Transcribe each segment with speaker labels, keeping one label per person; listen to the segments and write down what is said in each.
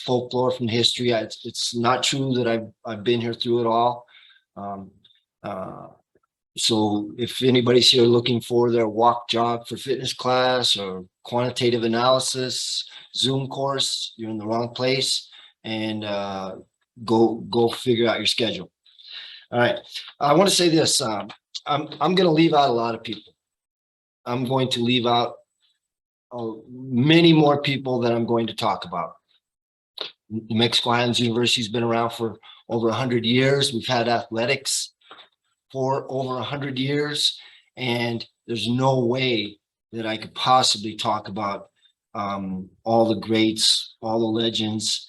Speaker 1: folklore from history. It's not true that I've been here through it all. Um, so if anybody's here looking for their walk jog for fitness class or quantitative analysis Zoom course, you're in the wrong place, and go figure out your schedule. All right. I want to say this. I'm going to leave out a lot of people. I'm going to leave out many more people that I'm going to talk about. New Mexico Highlands University has been around for over 100 years. We've had athletics for over 100 years, and there's no way that I could possibly talk about all the greats, all the legends.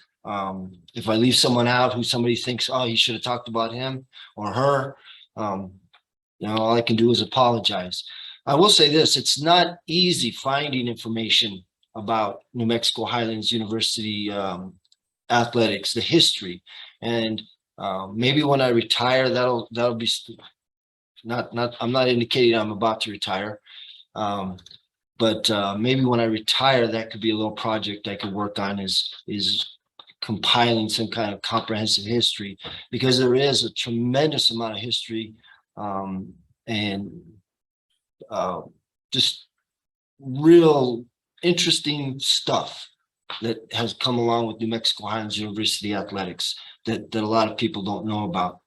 Speaker 1: If I leave someone out who somebody thinks, oh, you should have talked about him or her, all I can do is apologize. I will say this: it's not easy finding information about New Mexico Highlands University athletics, the history, and maybe when I retire, that'll be not. I'm not indicating I'm about to retire, but maybe when I retire, that could be a little project I could work on. Is compiling some kind of comprehensive history, because there is a tremendous amount of history and just real interesting stuff that has come along with New Mexico Highlands University athletics that a lot of people don't know about.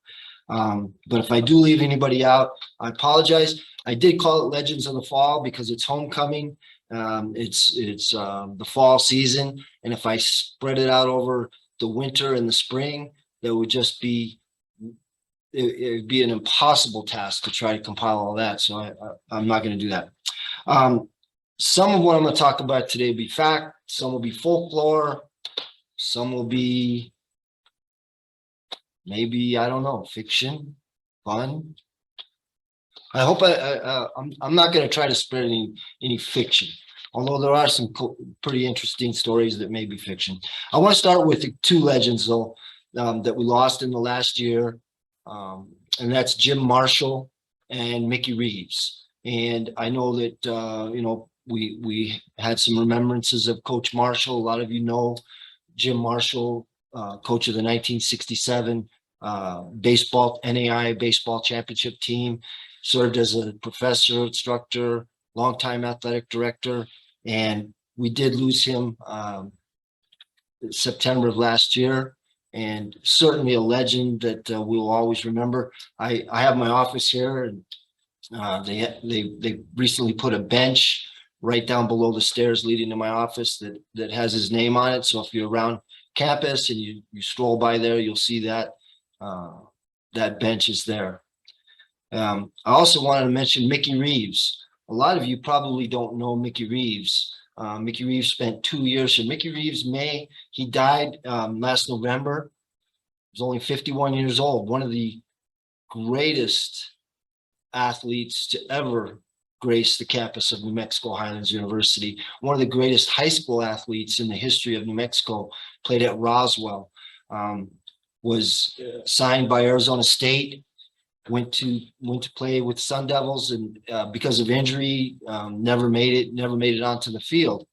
Speaker 1: But if I do leave anybody out, I apologize. I did call it Legends of the Fall because it's homecoming. It's the fall season, and if I spread it out over the winter and the spring, that would just be it'd be an impossible task to try to compile all that. So I'm not going to do that. Some of what I'm going to talk about today will be fact, some will be folklore, some will be maybe, I don't know, fiction, fun. I hope I'm not going to try to spread any fiction, although there are some pretty interesting stories that may be fiction. I want to start with the two legends, though, that we lost in the last year, and that's Jim Marshall and Mickey Reeves. And I know that we had some remembrances of Coach Marshall. A lot of you know Jim Marshall, coach of the 1967 NAI baseball championship team, served as a professor, instructor, longtime athletic director, and we did lose him September of last year, and certainly a legend that we'll always remember. I have my office here, and they recently put a bench right down below the stairs leading to my office that has his name on it. So if you're around campus and you stroll by there, you'll see that that bench is there. I also wanted to mention Mickey Reeves. A lot of you probably don't know Mickey Reeves. Mickey Reeves spent 2 years here. Mickey Reeves, he died last November. He was only 51 years old. One of the greatest athletes to ever grace the campus of New Mexico Highlands University. One of the greatest high school athletes in the history of New Mexico. Played at Roswell. Was signed by Arizona State. Went to play with Sun Devils, and because of injury, never made it onto the field.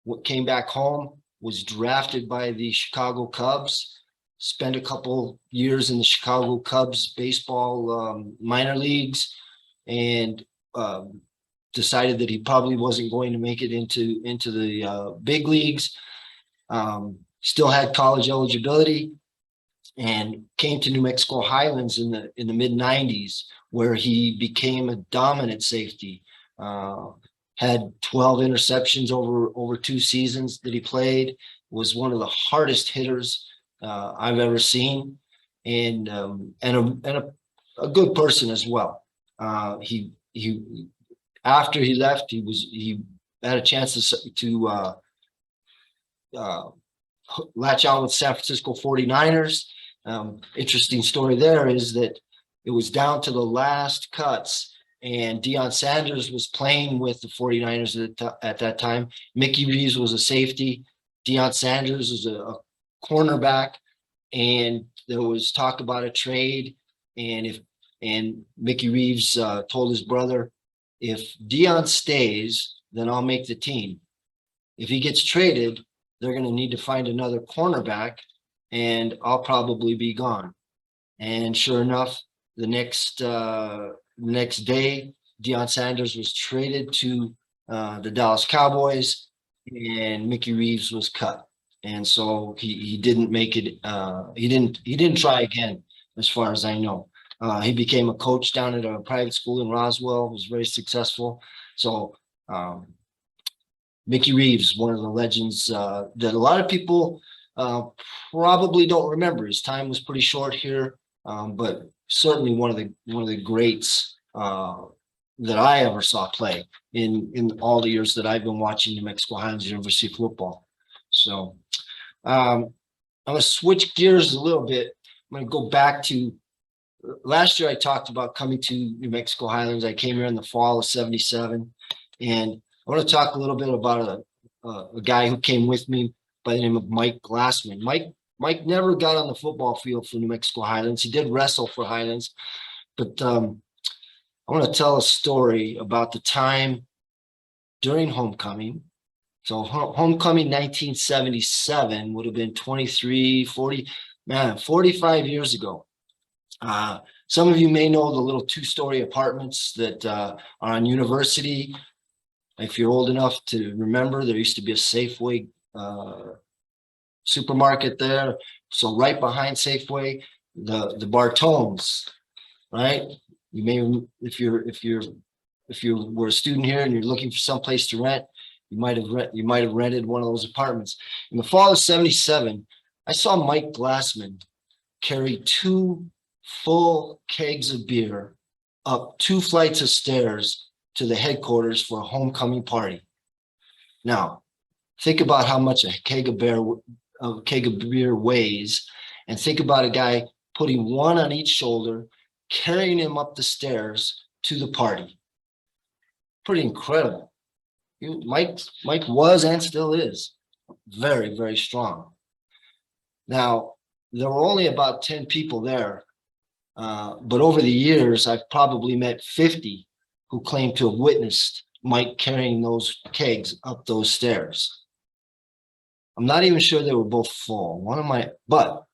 Speaker 1: What came back home, was drafted by the Chicago Cubs, spent a couple years in the Chicago Cubs baseball minor leagues, and decided that he probably wasn't going to make it into the big leagues. Still had college eligibility, and came to New Mexico Highlands in the mid 90s, where he became a dominant safety. Had 12 interceptions over 2 seasons that he played. Was one of the hardest hitters I've ever seen, and a good person as well. He after he left, he had a chance to latch on with San Francisco 49ers. Interesting story there is that it was down to the last cuts, and Deion Sanders was playing with the 49ers at that time. Mickey Reeves was a safety. Deion Sanders was a cornerback, and there was talk about a trade. And Mickey Reeves told his brother, if Deion stays, then I'll make the team. If he gets traded, they're going to need to find another cornerback, and I'll probably be gone. And sure enough, the next day, Deion Sanders was traded to the Dallas Cowboys, and Mickey Reeves was cut. And so he didn't make it. He didn't try again, as far as I know. He became a coach down at a private school in Roswell. Was very successful. So Mickey Reeves, one of the legends that a lot of people probably don't remember. His time was pretty short here, but certainly one of the greats that I ever saw play in all the years that I've been watching New Mexico Highlands University football. So I'm going to switch gears a little bit. I'm going to go back to last year. I talked about coming to New Mexico Highlands. I came here in the fall of '77, and I want to talk a little bit about a guy who came with me by the name of Mike Glassman. Mike never got on the football field for New Mexico Highlands. He did wrestle for Highlands, but I want to tell a story about the time during homecoming. So homecoming 1977 would have been 45 years ago. Some of you may know the little two-story apartments that are on University. If you're old enough to remember, there used to be a Safeway supermarket there. So right behind Safeway, the Bartones, right? You may, if you were a student here and you're looking for some place to rent, you might have rented one of those apartments. In the fall of '77, I saw Mike Glassman carry 2 full kegs of beer up 2 flights of stairs to the headquarters for a homecoming party. Now, think about how much a keg of beer weighs, and think about a guy putting one on each shoulder, carrying him up the stairs to the party. Pretty incredible. Mike was and still is very, very strong. Now, there were only about 10 people there, but over the years, I've probably met 50 who claim to have witnessed Mike carrying those kegs up those stairs. I'm not even sure they were both full. But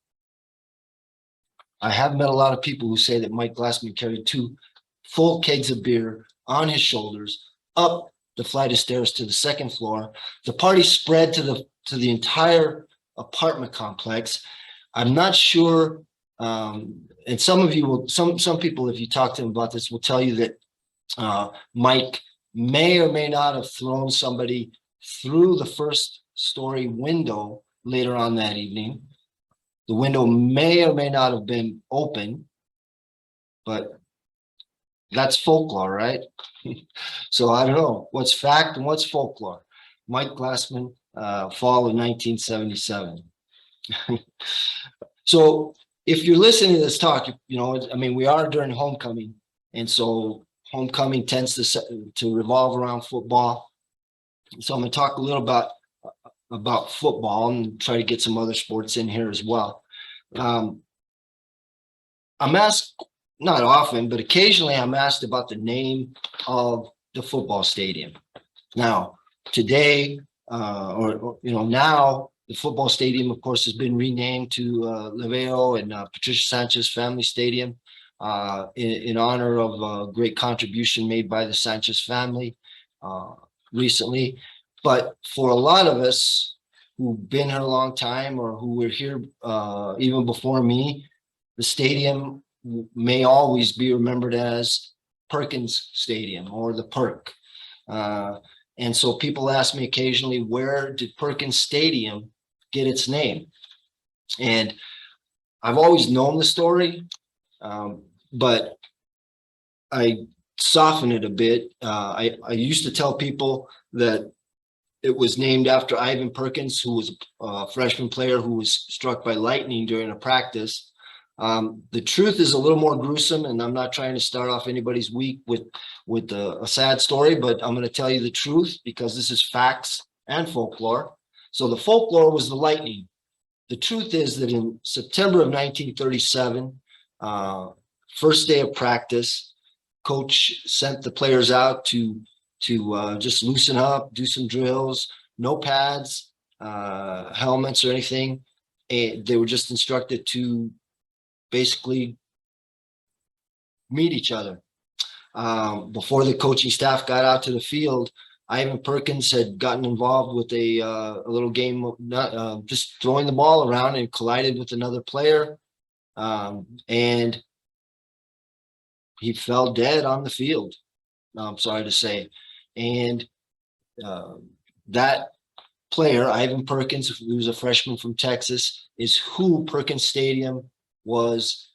Speaker 1: I have met a lot of people who say that Mike Glassman carried 2 full kegs of beer on his shoulders up the flight of stairs to the second floor. The party spread to the entire apartment complex. I'm not sure, and some people, if you talk to them about this, will tell you that Mike may or may not have thrown somebody through the first story window later on that evening. The window may or may not have been open, but that's folklore, right? So I don't know what's fact and what's folklore. Mike Glassman, fall of 1977. So if you're listening to this talk, we are during homecoming, and so homecoming tends to revolve around football. So I'm going to talk a little about football and try to get some other sports in here as well. I'm asked, not often, but occasionally I'm asked about the name of the football stadium. Now, today, now the football stadium, of course, has been renamed to Leveo and Patricia Sanchez Family Stadium in honor of a great contribution made by the Sanchez family recently. But for a lot of us who've been here a long time or who were here even before me, the stadium may always be remembered as Perkins Stadium or the Perk. And so people ask me occasionally, where did Perkins Stadium get its name? And I've always known the story, but I soften it a bit. I used to tell people that it was named after Ivan Perkins, who was a freshman player who was struck by lightning during a practice. The truth is a little more gruesome, and I'm not trying to start off anybody's week with a sad story, but I'm going to tell you the truth because this is facts and folklore. So the folklore was the lightning. The truth is that in September of 1937, first day of practice, coach sent the players out to just loosen up, do some drills, no pads, helmets or anything. And they were just instructed to basically meet each other. Before the coaching staff got out to the field, Ivan Perkins had gotten involved with a little game of just throwing the ball around and collided with another player. And he fell dead on the field, I'm sorry to say. And that player, Ivan Perkins, who was a freshman from Texas, is who Perkins Stadium was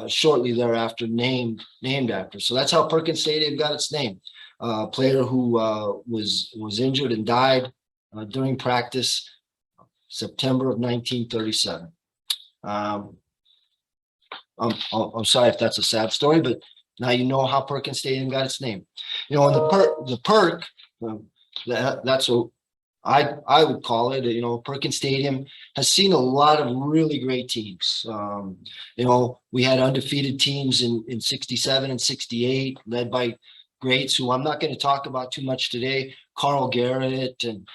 Speaker 1: shortly thereafter named after. So that's how Perkins Stadium got its name. A player who was injured and died during practice, September of 1937. I'm sorry if that's a sad story, but now you know how Perkins Stadium got its name. You know, and the perk, that's what I would call it. You know, Perkins Stadium has seen a lot of really great teams. You know, we had undefeated teams in 67 and 68, led by greats who I'm not going to talk about too much today. Carl Garrett and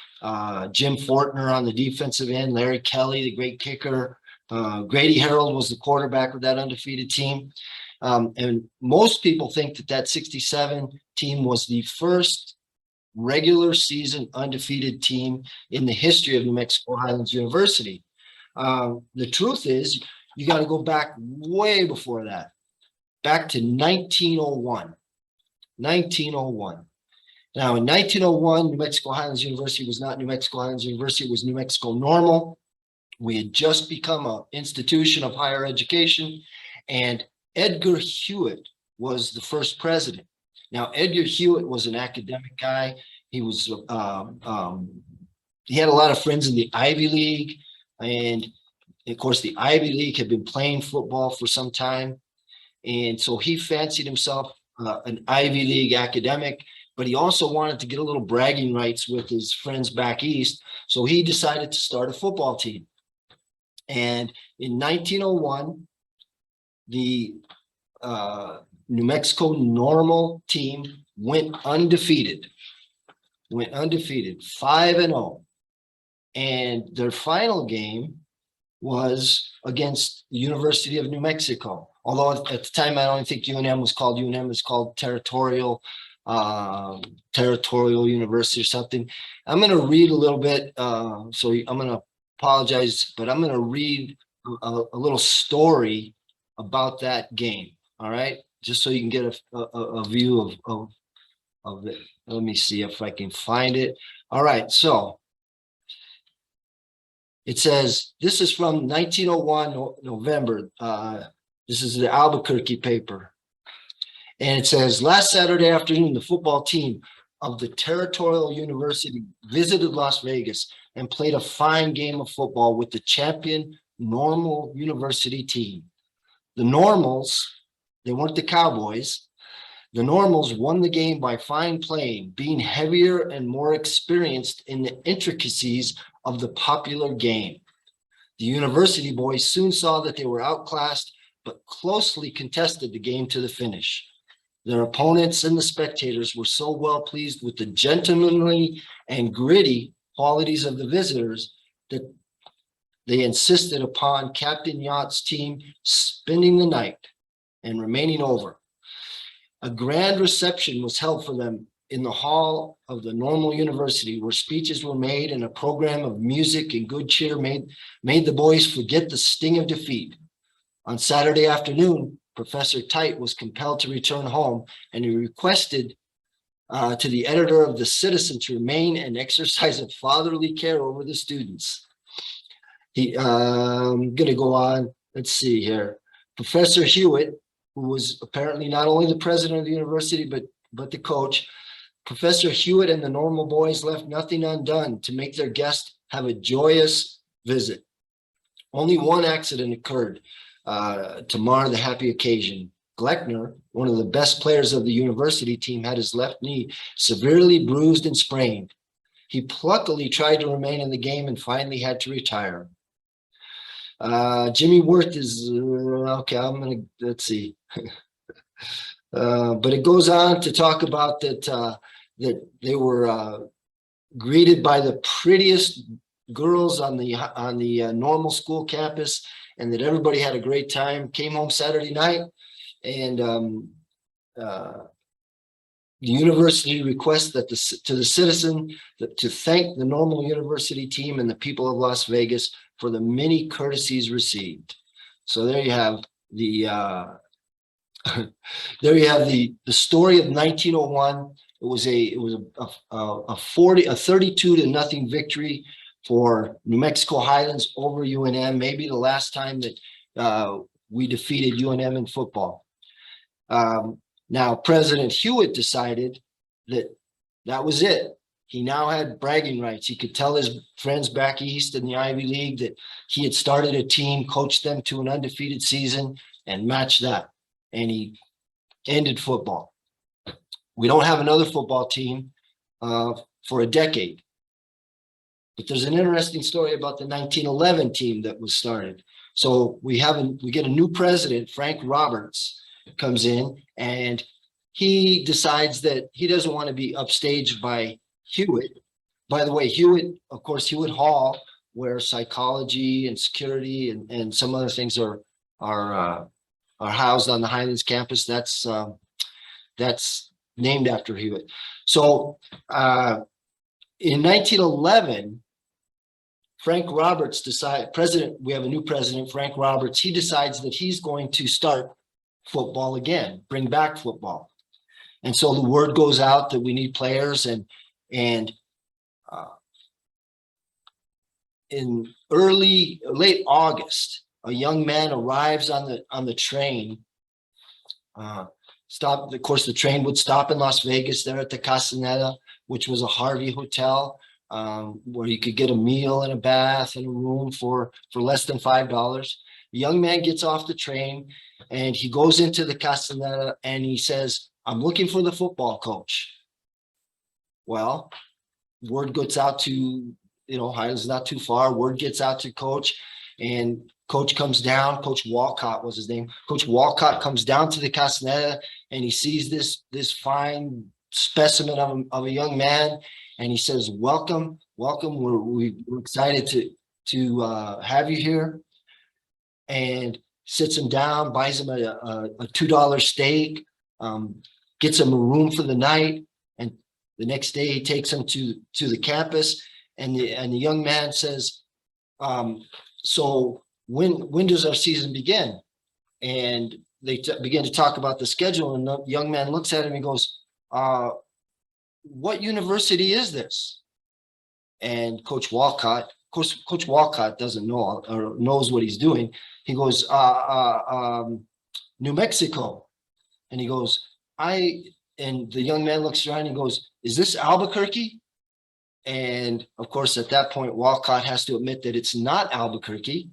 Speaker 1: Jim Fortner on the defensive end, Larry Kelly, the great kicker. Grady Harold was the quarterback of that undefeated team. And most people think that 67 team was the first regular season undefeated team in the history of New Mexico Highlands University. The truth is, you got to go back way before that, back to 1901. 1901. Now, in 1901, New Mexico Highlands University was not New Mexico Highlands University, it was New Mexico Normal. We had just become an institution of higher education, and Edgar Hewitt was the first president. Now, Edgar Hewitt was an academic guy. He was he had a lot of friends in the Ivy League, and of course, the Ivy League had been playing football for some time, and so he fancied himself an Ivy League academic, but he also wanted to get a little bragging rights with his friends back east, so he decided to start a football team. And in 1901, the New Mexico Normal team went undefeated, 5-0. And their final game was against the University of New Mexico. Although at the time, I don't think UNM was called UNM, it was called Territorial University or something. I'm going to read a little bit. So I'm going to apologize, but I'm going to read a little story about that game. All right, just so you can get a view of it. Let me see if I can find it. All right, so it says, this is from 1901 November. This is the Albuquerque paper. And it says, last Saturday afternoon, the football team of the Territorial University visited Las Vegas and played a fine game of football with the champion Normal University team. The Normals, they weren't the Cowboys. The Normals won the game by fine playing, being heavier and more experienced in the intricacies of the popular game. The University boys soon saw that they were outclassed, but closely contested the game to the finish. Their opponents and the spectators were so well pleased with the gentlemanly and gritty qualities of the visitors that they insisted upon Captain Yacht's team spending the night and remaining over. A grand reception was held for them in the hall of the Normal University, where speeches were made and a program of music and good cheer made the boys forget the sting of defeat. On Saturday afternoon, Professor Tite was compelled to return home, and he requested to the editor of the Citizen to remain and exercise a fatherly care over the students. I'm going to go on. Let's see here. Professor Hewitt, who was apparently not only the president of the university, but the coach, Professor Hewitt and the Normal boys left nothing undone to make their guests have a joyous visit. Only one accident occurred to mar the happy occasion. Gleckner, one of the best players of the university team, had his left knee severely bruised and sprained. He pluckily tried to remain in the game and finally had to retire. Jimmy Worth is okay. Let's see. But it goes on to talk about that they were greeted by the prettiest girls on the normal school campus, and that everybody had a great time. Came home Saturday night, and the university requests that to the citizen to thank the Normal University team and the people of Las Vegas for the many courtesies received. So there you have the there you have the story of 1901. It was a 32 to nothing victory for New Mexico Highlands over UNM. Maybe the last time that we defeated UNM in football. Now, President Hewitt decided that that was it. He now had bragging rights. He could tell his friends back east in the Ivy League that he had started a team, coached them to an undefeated season, and matched that. And he ended football. We don't have another football team for a decade. But there's an interesting story about the 1911 team that was started. So we get a new president, Frank Roberts, comes in, and he decides that he doesn't want to be upstaged by Hewitt. By the way, Hewitt Hall, where psychology and security and some other things are housed on the Highlands campus. That's named after Hewitt. So in 1911, Frank Roberts we have a new president, Frank Roberts. He decides that he's going to start football again, bring back football. And so the word goes out that we need players, and in late August, a young man arrives on the train. Of course, the train would stop in Las Vegas there at the Castaneda, which was a Harvey hotel, where you could get a meal and a bath and a room for less than $5. The young man gets off the train and he goes into the Castaneda and he says, "I'm looking for the football coach." Well, word gets out to, Highlands not too far. Word gets out to coach, and coach comes down. Coach Walcott was his name. Coach Walcott comes down to the Castaneda and he sees this fine specimen of a young man, and he says, welcome. We're excited to have you here. And sits him down, buys him a $2 steak, gets him a room for the night. And the next day he takes him to the campus, and the young man says, so when does our season begin? And they begin to talk about the schedule, and the young man looks at him and goes, what university is this? And Coach Walcott doesn't know or knows what he's doing. He goes, New Mexico. And he goes, and the young man looks around and he goes, is this Albuquerque? And of course, at that point, Walcott has to admit that it's not Albuquerque.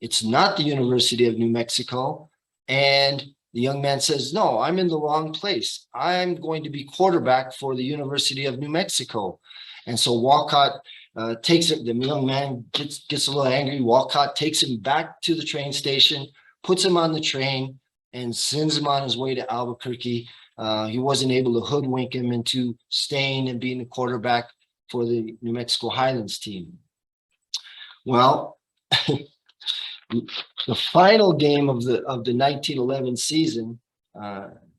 Speaker 1: It's not the University of New Mexico. And the young man says, no, I'm in the wrong place. I'm going to be quarterback for the University of New Mexico. And so Walcott takes it. The young man gets a little angry. Walcott takes him back to the train station, puts him on the train, and sends him on his way to Albuquerque. He wasn't able to hoodwink him into staying and being the quarterback for the New Mexico Highlands team. Well, the final game of the 1911 season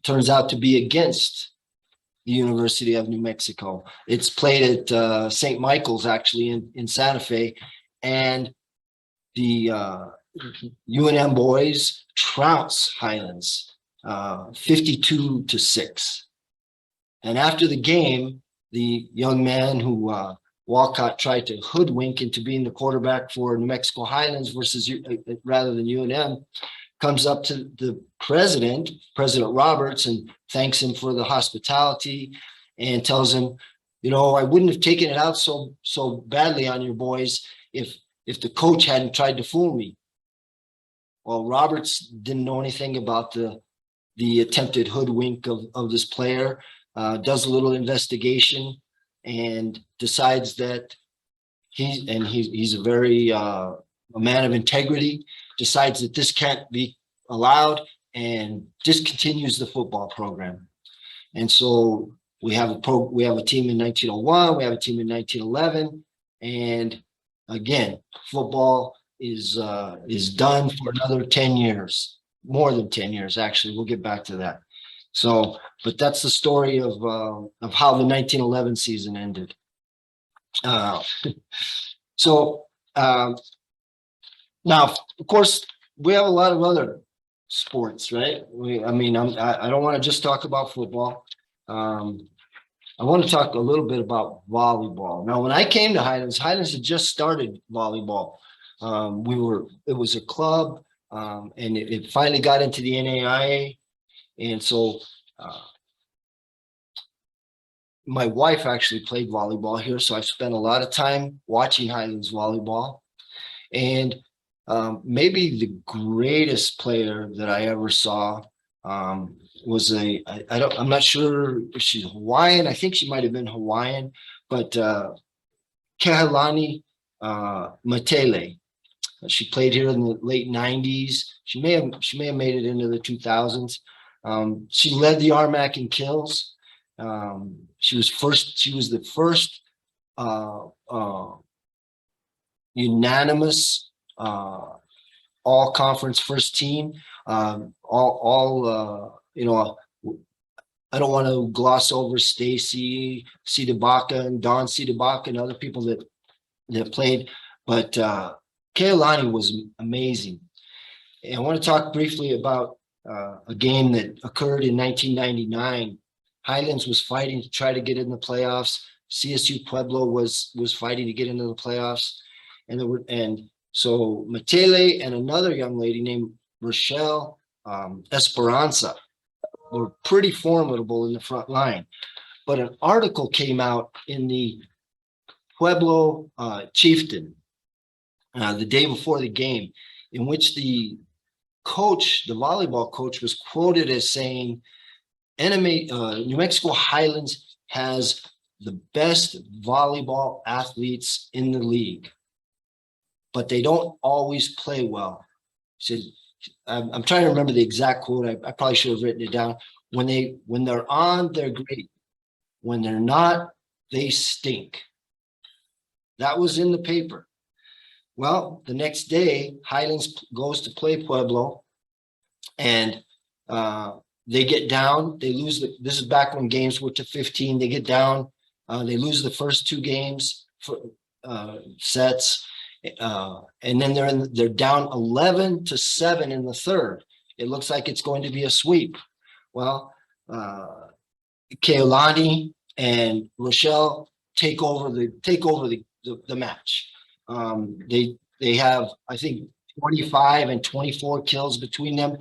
Speaker 1: turns out to be against the University of New Mexico. It's played at St. Michael's, actually, in Santa Fe, and the UNM boys trounce Highlands 52-6. And after the game, the young man who Walcott tried to hoodwink into being the quarterback for New Mexico Highlands rather than UNM, comes up to the President Roberts, and thanks him for the hospitality and tells him, I wouldn't have taken it out so badly on your boys if the coach hadn't tried to fool me. Well, Roberts didn't know anything about the attempted hoodwink of this player, does a little investigation and decides that he's a very a man of integrity, decides that this can't be allowed and discontinues the football program. And so we have a team in 1901, we have a team in 1911, and again, football is done for another 10 years, more than 10 years, actually. We'll get back to that. So, but that's the story of how the 1911 season ended. Uh, so now, of course, we have a lot of other sports, right? I mean, I don't want to just talk about football. I want to talk a little bit about volleyball. Now, when I came to Highlands had just started volleyball. It was a club, and it finally got into the NAIA. And so my wife actually played volleyball here. So I spent a lot of time watching Highlands volleyball. And maybe the greatest player that I ever saw was I'm not sure if she's Hawaiian. I think she might have been Hawaiian, but Kehalani Matele. She played here in the late 90s. She may have made it into the 2000s. She led the RMAC in kills. She was the first unanimous all conference first team. I don't want to gloss over Stacy Sidabaka and Don Sidabaka and other people that played, but Keilani was amazing. And I want to talk briefly about a game that occurred in 1999. Highlands was fighting to try to get in the playoffs. CSU Pueblo was fighting to get into the playoffs. And so Matele and another young lady named Rochelle Esperanza were pretty formidable in the front line. But an article came out in the Pueblo Chieftain the day before the game, in which the volleyball coach, was quoted as saying, New Mexico Highlands has the best volleyball athletes in the league, but they don't always play well. He said, I'm trying to remember the exact quote. I probably should have written it down. When they're on, they're great. When they're not, they stink. That was in the paper. Well, the next day, Highlands goes to play Pueblo, and they get down. They lose. This is back when games were to 15. They get down. They lose the first two games for sets, and then they're down 11-7 in the third. It looks like it's going to be a sweep. Well, Keolani and Rochelle take over the match. They have, I think, 25 and 24 kills between them.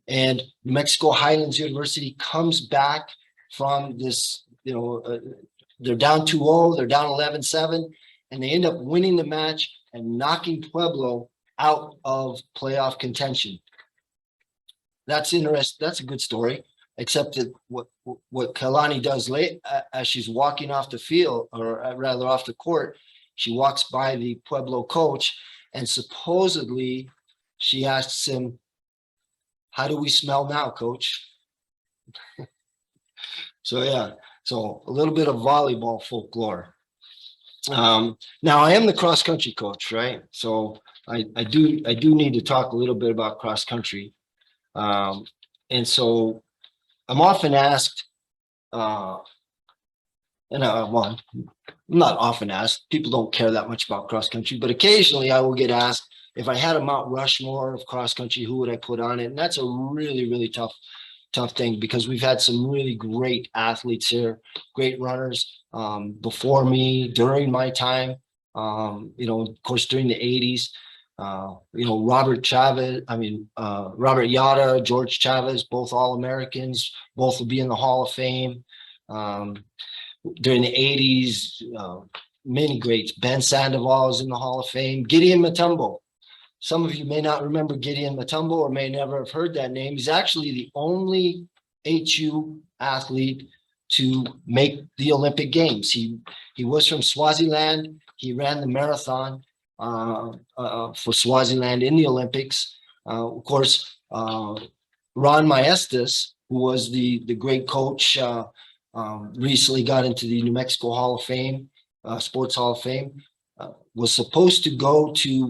Speaker 1: And New Mexico Highlands University comes back from this, they're down 2-0, they're down 11-7, and they end up winning the match and knocking Pueblo out of playoff contention. That's interesting. That's a good story, except that what Kalani does late as she's walking off the field, or rather off the court, she walks by the Pueblo coach, and supposedly she asks him, "How do we smell now, coach?" So a little bit of volleyball folklore. Now I am the cross country coach, right? So I do need to talk a little bit about cross country. And so I'm often asked, well, I'm not often asked, people don't care that much about cross country, but occasionally I will get asked, if I had a Mount Rushmore of cross country, who would I put on it? And that's a really, really tough thing, because we've had some really great athletes here, great runners before me, during my time, of course, during the 80s. Robert Yada, George Chavez, both All-Americans, both will be in the Hall of Fame. During the 80s, many greats. Ben Sandoval is in the Hall of Fame. Gideon Matumbo. Some of you may not remember Gideon Matumbo, or may never have heard that name. He's actually the only HU athlete to make the Olympic Games. He was from Swaziland. He ran the marathon for Swaziland in the Olympics. Of course, Ron Maestas, who was the great coach, recently got into the New Mexico Hall of Fame, Sports Hall of Fame. was supposed to go to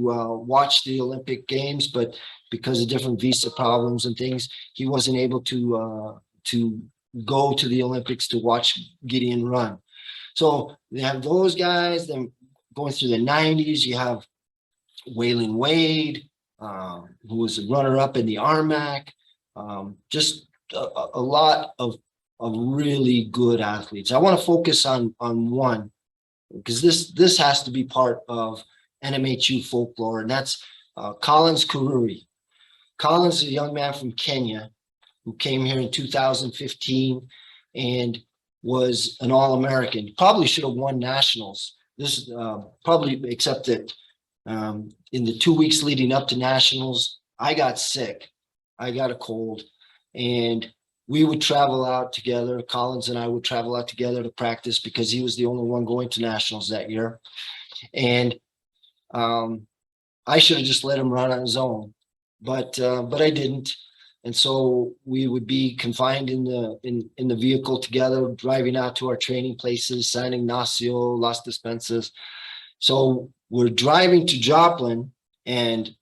Speaker 1: watch the Olympic Games, but because of different visa problems and things, he wasn't able to go to the Olympics to watch Gideon run. So they have those guys. Then going through the 90s, you have Waylon Wade, who was a runner-up in the RMAC. Just a lot of really good athletes. I want to focus on one, because this has to be part of NMHU folklore, and that's Collins Karuri. Collins is a young man from Kenya who came here in 2015 and was an All-American. Probably should have won nationals. This probably, except that in the 2 weeks leading up to nationals, I got sick. I got a cold, and we would travel out together. Collins and I would travel out together to practice because he was the only one going to nationals that year. And I should have just let him run on his own, but I didn't. And so we would be confined in the vehicle together, driving out to our training places, San Ignacio, Las Despensas. So we're driving to Joplin, and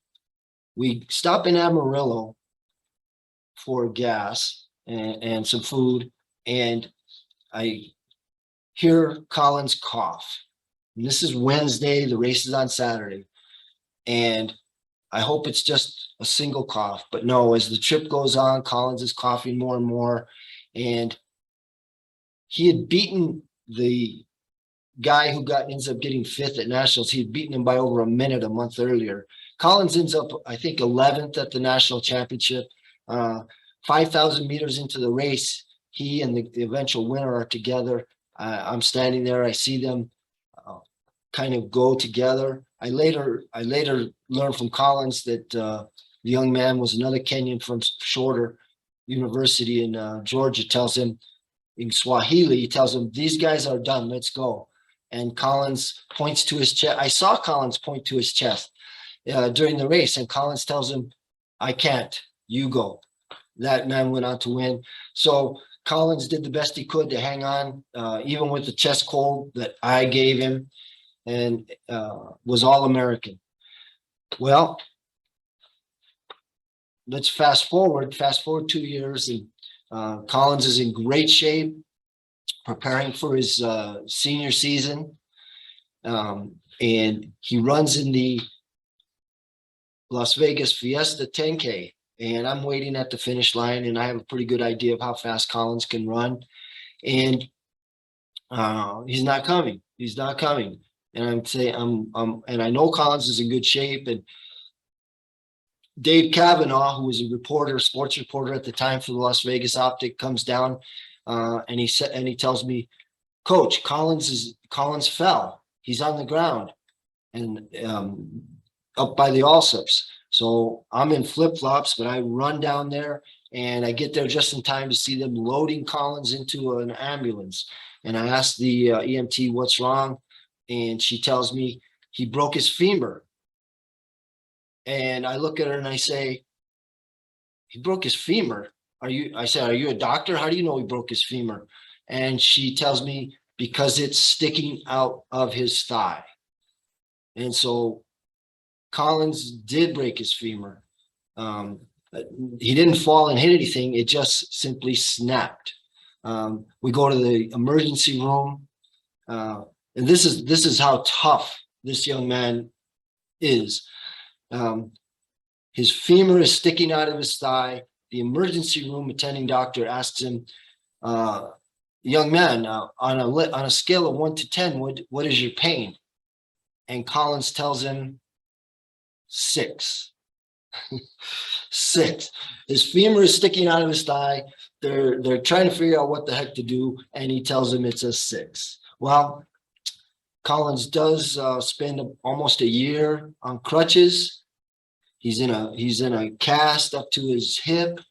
Speaker 1: we stop in Amarillo for gas and some food, and I hear Collins cough. And this is Wednesday, the race is on Saturday, and I hope it's just a single cough, but no, as the trip goes on, Collins is coughing more and more, and he had beaten the guy who ends up getting fifth at nationals. He had beaten him by over a minute a month earlier. Collins ends up, I think, 11th at the national championship. 5,000 meters into the race, he and the eventual winner are together. I'm standing there. I see them kind of go together. I later learned from Collins that the young man was another Kenyan from Shorter University in Georgia. Tells him in Swahili, he tells him, "These guys are done. Let's go." And Collins points to his chest. I saw Collins point to his chest during the race, and Collins tells him, "I can't. You go." That man went on to win. So Collins did the best he could to hang on, even with the chest cold that I gave him, and was All-American. Well, let's fast forward 2 years, and Collins is in great shape, preparing for his senior season, and he runs in the Las Vegas Fiesta 10K, and I'm waiting at the finish line, and I have a pretty good idea of how fast Collins can run, and he's not coming. He's not coming. And I'm saying, and I know Collins is in good shape. And Dave Kavanaugh, who was a reporter, sports reporter at the time for the Las Vegas Optic, comes down, and he tells me, "Coach, Collins fell. He's on the ground, and up by the Allsups." So I'm in flip-flops, but I run down there, and I get there just in time to see them loading Collins into an ambulance. And I asked the EMT, "What's wrong?" And she tells me he broke his femur. And I look at her and I say, "He broke his femur? I said, "Are you a doctor? How do you know he broke his femur?" And she tells me, "Because it's sticking out of his thigh." And so Collins did break his femur. He didn't fall and hit anything. It just simply snapped. We go to the emergency room. And this is how tough this young man is. His femur is sticking out of his thigh. The emergency room attending doctor asks him, "Young man, on a scale of 1 to 10, what is your pain?" And Collins tells him 6. 6. His femur is sticking out of his thigh. They're trying to figure out what the heck to do, and he tells him it's a 6. Well, Collins does spend almost a year on crutches. He's in a cast up to his hip,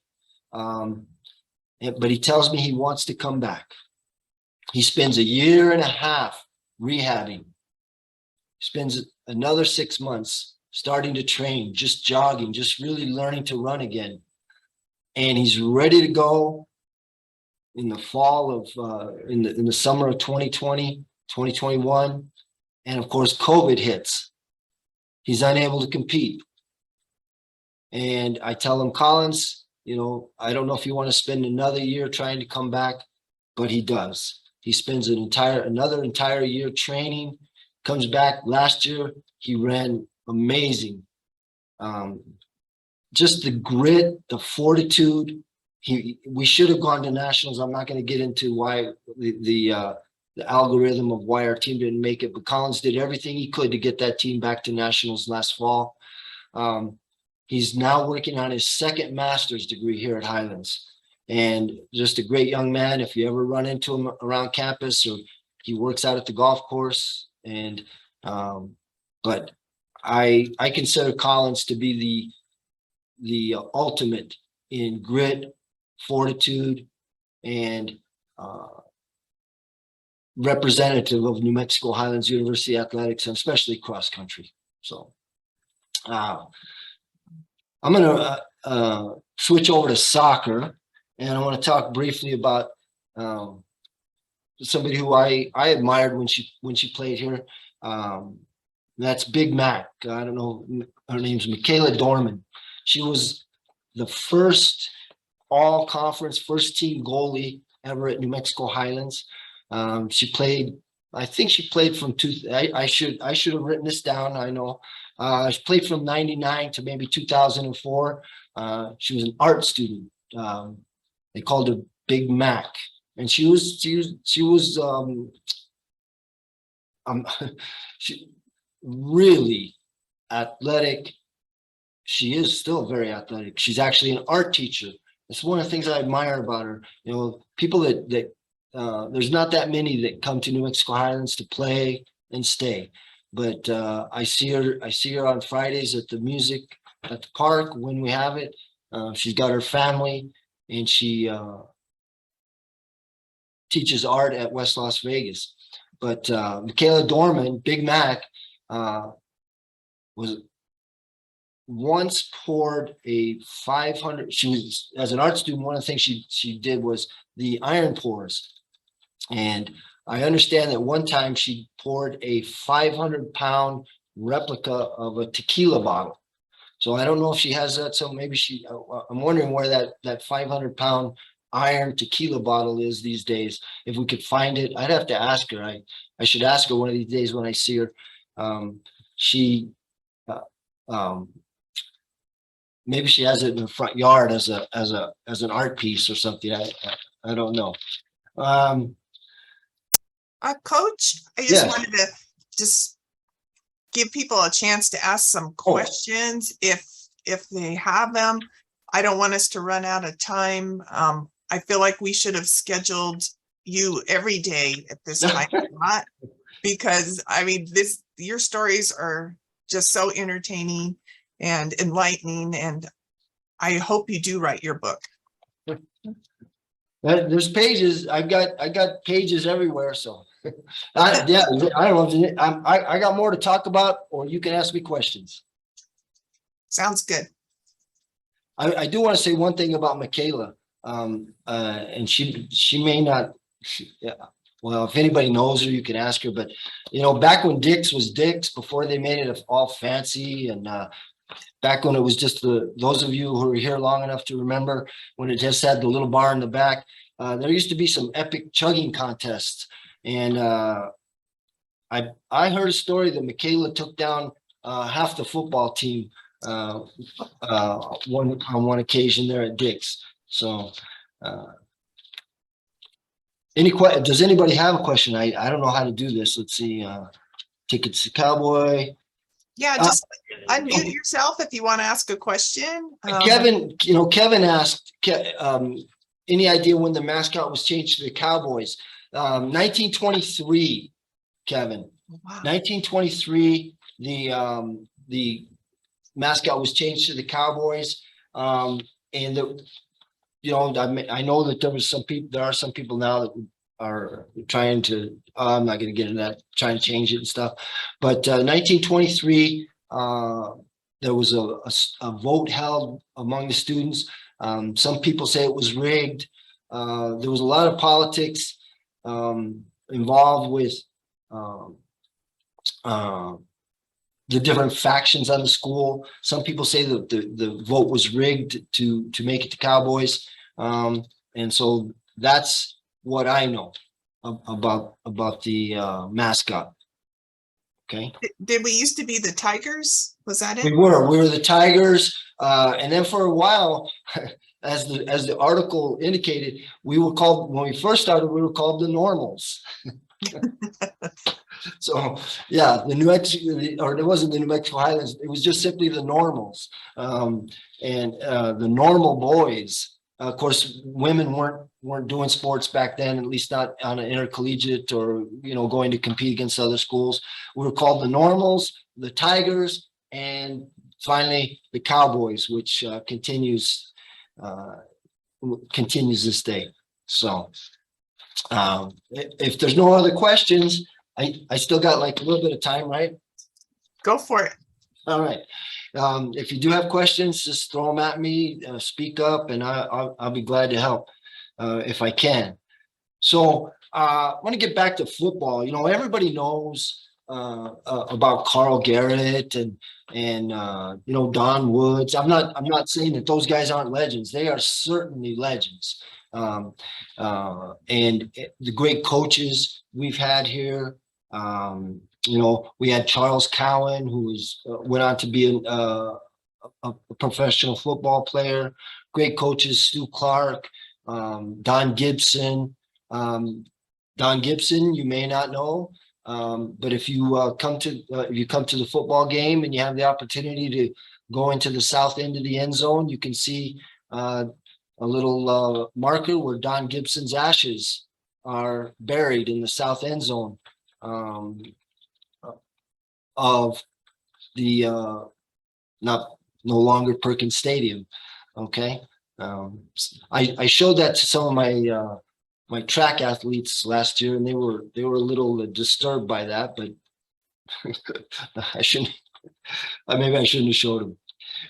Speaker 1: but he tells me he wants to come back. He spends a year and a half rehabbing. Spends another 6 months starting to train, just jogging, just really learning to run again. And he's ready to go in the fall of in the summer of 2020, 2021. And of course, COVID hits. He's unable to compete. And I tell him, Collins, I don't know if you want to spend another year trying to come back, but he does. He spends another entire year training, comes back. Last year, he ran amazing. Just the grit, the fortitude. We should have gone to nationals. I'm not going to get into why the algorithm of why our team didn't make it, but Collins did everything he could to get that team back to nationals last fall. He's now working on his second master's degree here at Highlands, and just a great young man. If you ever run into him around campus, or he works out at the golf course, and but I consider Collins to be the ultimate in grit, fortitude, and representative of New Mexico Highlands University athletics, and especially cross country. So I'm going to switch over to soccer, and I want to talk briefly about somebody who I admired when she played here. That's Big Mac. I don't know, her name's Michaela Dorman. She was the first all-conference first-team goalie ever at New Mexico Highlands. She played. I think she played from I should have written this down. I know. She played from '99 to maybe 2004. She was an art student. They called her Big Mac, and she was she really athletic. She is still very athletic. She's actually an art teacher. That's one of the things I admire about her. People that there's not that many that come to New Mexico Highlands to play and stay, but I see her on Fridays at the music at the park when we have it. She's got her family, and she teaches art at West Las Vegas. But Michaela Dorman, Big Mac, was once poured a 500. She was, as an art student, one of the things she did was the iron pours. And I understand that one time she poured a 500-pound replica of a tequila bottle. So I don't know if she has that. So maybe I'm wondering where that 500-pound iron tequila bottle is these days. If we could find it, I'd have to ask her. I should ask her one of these days when I see her. Maybe she has it in the front yard as an art piece or something. I don't know.
Speaker 2: Coach, I just wanted to just give people a chance to ask some questions if they have them. I don't want us to run out of time. I feel like we should have scheduled you every day at this time slot, because I mean, your stories are just so entertaining and enlightening, and I hope you do write your book.
Speaker 1: There's pages. I got pages everywhere. So I don't know. I got more to talk about, or you can ask me questions.
Speaker 2: Sounds good.
Speaker 1: I do want to say one thing about Michaela, and she may not. Well, if anybody knows her, you can ask her. But back when Dick's was Dick's, before they made it all fancy, and back when it was just those of you who were here long enough to remember when it just had the little bar in the back, there used to be some epic chugging contests. And I heard a story that Michaela took down half the football team on one occasion there at Dick's. So does anybody have a question? I don't know how to do this. Let's see. Tickets to Cowboy.
Speaker 2: Yeah, just unmute yourself if you want to ask a question.
Speaker 1: Kevin asked, any idea when the mascot was changed to the Cowboys? 1923, Kevin. Wow. 1923, the mascot was changed to the Cowboys, and I know that there are some people now that are trying to. I'm not going to get into that. Trying to change it and stuff, but 1923, there was a vote held among the students. Some people say it was rigged. There was a lot of politics involved with the different factions on the school. Some people say that the vote was rigged to make it to Cowboys. And so that's what I know about the mascot. Okay.
Speaker 2: Did we used to be the Tigers? Was that it?
Speaker 1: We were the Tigers. And then for a while, as the article indicated, we were called, when we first started, we were called the Normals. So yeah, the New Mexico, or it wasn't the New Mexico Highlands, it was just simply the Normals. And the Normal Boys. Of course, women weren't doing sports back then, at least not on an intercollegiate or, you know, going to compete against other schools. We were called the Normals, the Tigers, and finally the Cowboys, which continues this day. So if there's no other questions, I still got like a little bit of time, right?
Speaker 2: Go for it.
Speaker 1: All right. If you do have questions, just throw them at me, speak up, and I'll be glad to help if I can. So I want to get back to football. You know, everybody knows about Carl Garrett and you know, Don Woods. I'm not saying that those guys aren't legends. They are certainly legends. And the great coaches we've had here. You know, we had Charles Cowan, who went on to be a professional football player. Great coaches, Stu Clark, Don Gibson. Don Gibson, you may not know, but if you come to the football game and you have the opportunity to go into the south end of the end zone, you can see a little marker where Don Gibson's ashes are buried in the south end zone of the no longer Perkins Stadium. Okay. I showed that to some of my my track athletes last year, and they were a little disturbed by that, but maybe I shouldn't have showed them.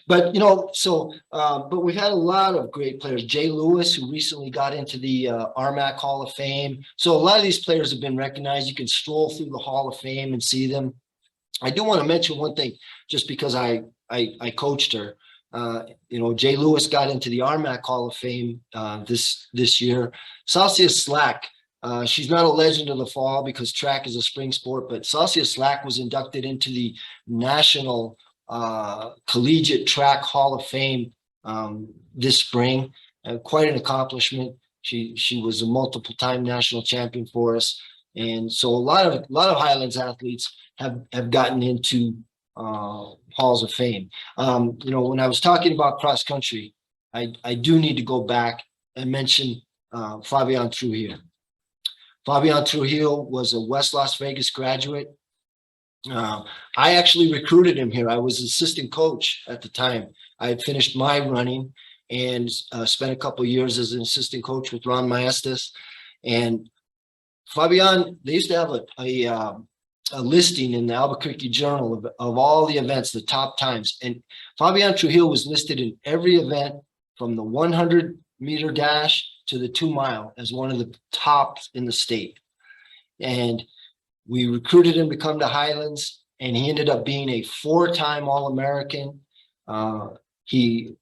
Speaker 1: But you know, so but we've had a lot of great players. Jay Lewis, who recently got into the RMAC Hall of Fame. So a lot of these players have been recognized. You can stroll through the Hall of Fame and see them. I do want to mention one thing, just because I coached her. You know, Jay Lewis got into the RMAC Hall of Fame this year. Salcia Slack, she's not a legend of the fall because track is a spring sport, but Salcia Slack was inducted into the National Collegiate Track Hall of Fame this spring. Quite an accomplishment. She was a multiple-time national champion for us, and so a lot of Highlands athletes have gotten into halls of fame. You know, when I was talking about cross country, I do need to go back and mention Fabian Trujillo. Fabian Trujillo was a West Las Vegas graduate. I actually recruited him here. I was assistant coach at the time. I had finished my running and spent a couple of years as an assistant coach with Ron Maestas. And Fabian, they used to have a listing in the Albuquerque Journal of all the events, the top times. And Fabian Trujillo was listed in every event from the 100-meter dash to the 2-mile as one of the tops in the state. And we recruited him to come to Highlands, and he ended up being a 4-time All-American. He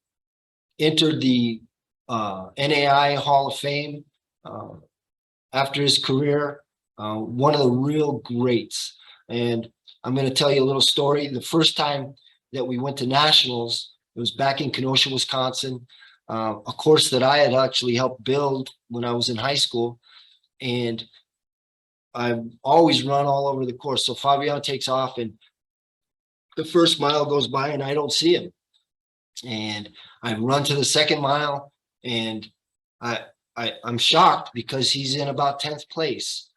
Speaker 1: entered the NAI Hall of Fame after his career, one of the real greats. And I'm going to tell you a little story. The first time that we went to nationals, it was back in Kenosha, Wisconsin, a course that I had actually helped build when I was in high school. And I've always run all over the course. So Fabian takes off, and the first mile goes by and I don't see him. And I run to the second mile, and I'm shocked because he's in about 10th place.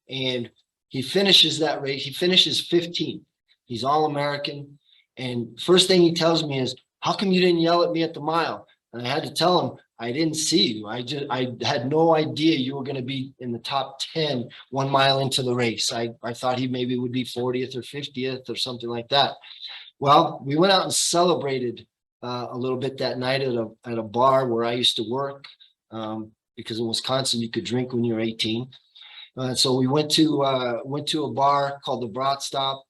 Speaker 1: And he finishes that race. He finishes 15th. He's All-American. And first thing he tells me is, how come you didn't yell at me at the mile? And I had to tell him, I didn't see you. I had no idea you were going to be in the top 10 1 mile into the race. I thought he maybe would be 40th or 50th or something like that. Well, we went out and celebrated a little bit that night at a bar where I used to work, because in Wisconsin you could drink when you're 18. So we went to a bar called the Brat Stop,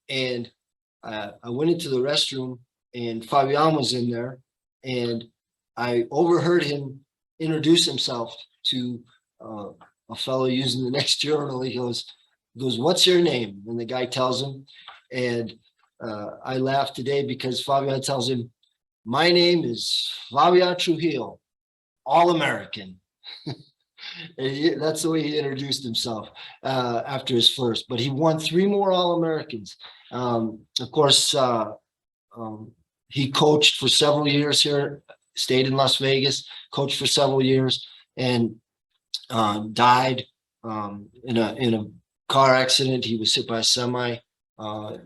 Speaker 1: and I went into the restroom, and Fabian was in there, and I overheard him introduce himself to a fellow using the next urinal. He goes, "What's your name?" And the guy tells him, and I laugh today because Fabian tells him, "My name is Fabian Trujillo, All-American." That's the way he introduced himself after his first. But he won 3 more All-Americans. Of course, he coached for several years here, stayed in Las Vegas, coached for several years, and died in a car accident. He was hit by a semi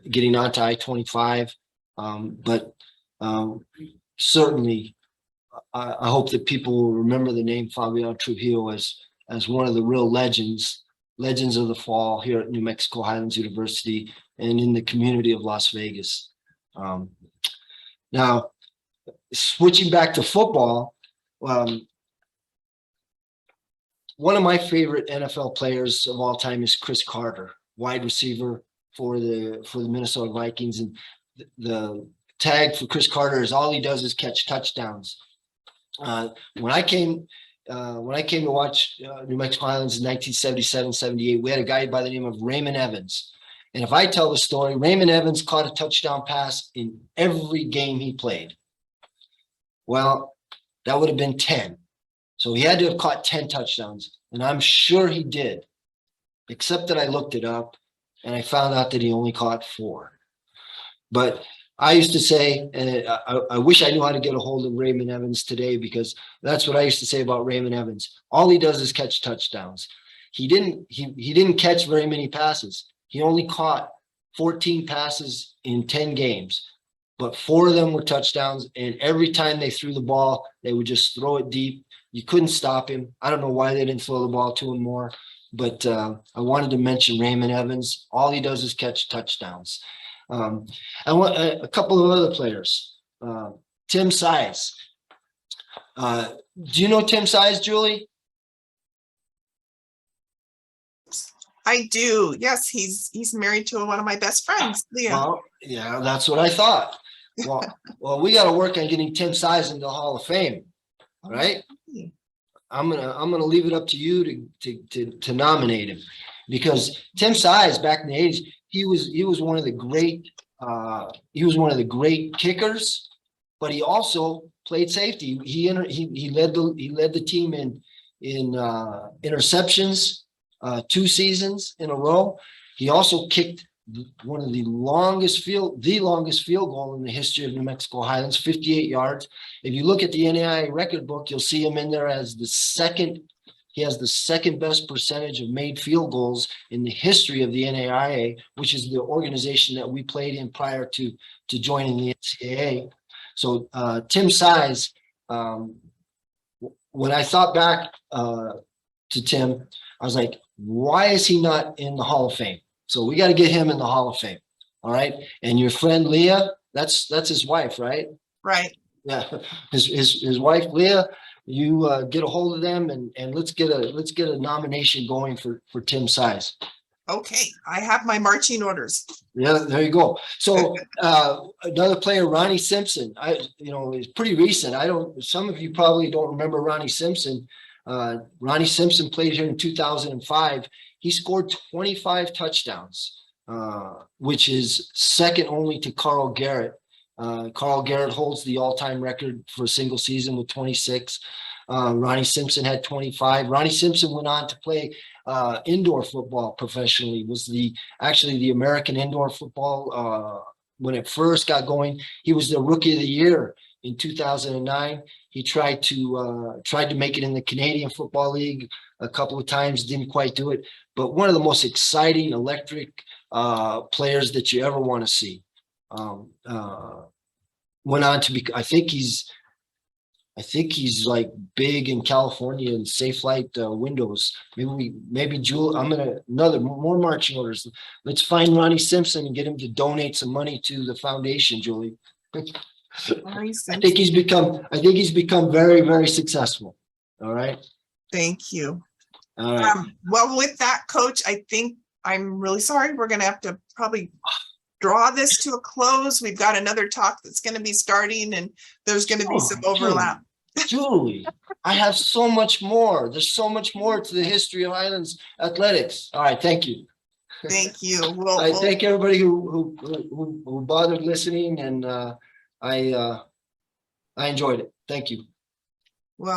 Speaker 1: getting onto I-25. But certainly, I hope that people will remember the name Fabian Trujillo as one of the real legends of the fall here at New Mexico Highlands University and in the community of Las Vegas. Now, switching back to football, one of my favorite NFL players of all time is Chris Carter, wide receiver for the Minnesota Vikings. And the tag for Chris Carter is all he does is catch touchdowns. When I came to watch New Mexico Highlands in 1977-78, we had a guy by the name of Raymond Evans. And if I tell the story, Raymond Evans caught a touchdown pass in every game he played. Well, that would have been 10. So he had to have caught 10 touchdowns, and I'm sure he did, except that I looked it up and I found out that he only caught 4. But I used to say, and I wish I knew how to get a hold of Raymond Evans today, because that's what I used to say about Raymond Evans. All he does is catch touchdowns. He didn't catch very many passes. He only caught 14 passes in 10 games, but 4 of them were touchdowns. And every time they threw the ball, they would just throw it deep. You couldn't stop him. I don't know why they didn't throw the ball to him more, but I wanted to mention Raymond Evans. All he does is catch touchdowns. I want a couple of other players. Tim Size. Do you know Tim Size, Julie?
Speaker 2: I do. Yes, he's married to one of my best friends, Leah.
Speaker 1: Well, yeah, that's what I thought. Well, we got to work on getting Tim Size into the Hall of Fame. All right. I'm gonna leave it up to you to nominate him, because Tim Size back in the 80s, he was one of the great kickers, but he also played safety. He led the team in interceptions 2 seasons in a row. He also kicked one of the longest field goal in the history of New Mexico Highlands, 58 yards. If you look at the NAIA record book, you'll see him in there as the second. He has the second best percentage of made field goals in the history of the NAIA, which is the organization that we played in prior to joining the NCAA. So Tim Size, when I thought back to Tim, I was like, why is he not in the Hall of Fame? So we got to get him in the Hall of Fame. All right. And your friend Leah, that's his wife, right?
Speaker 2: Right.
Speaker 1: Yeah. His wife, Leah, you get a hold of them and let's get a nomination going for Tim Size.
Speaker 2: Okay. I have my marching orders.
Speaker 1: Yeah, there you go. So another player, Ronnie Simpson, is pretty recent. Some of you probably don't remember Ronnie Simpson. Ronnie Simpson played here in 2005. He scored 25 touchdowns, which is second only to Carl Garrett. Carl Garrett holds the all-time record for a single season with 26. Ronnie Simpson had 25. Ronnie Simpson went on to play indoor football professionally. Was actually the American indoor football when it first got going. He was the Rookie of the Year in 2009. He tried to make it in the Canadian Football League a couple of times, didn't quite do it. But one of the most exciting, electric players that you ever want to see. Went on to be. I think he's like big in California in Safe Light windows. Maybe Jewel. More marching orders. Let's find Ronnie Simpson and get him to donate some money to the foundation, Julie. I think he's become very, very successful. All right.
Speaker 2: Thank you.
Speaker 1: All right.
Speaker 2: Well, with that, Coach, I think I'm really sorry. We're gonna have to probably draw this to a close. We've got another talk that's gonna be starting and there's gonna be some overlap.
Speaker 1: Julie, I have so much more. There's so much more to the history of Highlands athletics. All right, thank you.
Speaker 2: Thank you.
Speaker 1: I thank everybody who bothered listening, and I enjoyed it. Thank you.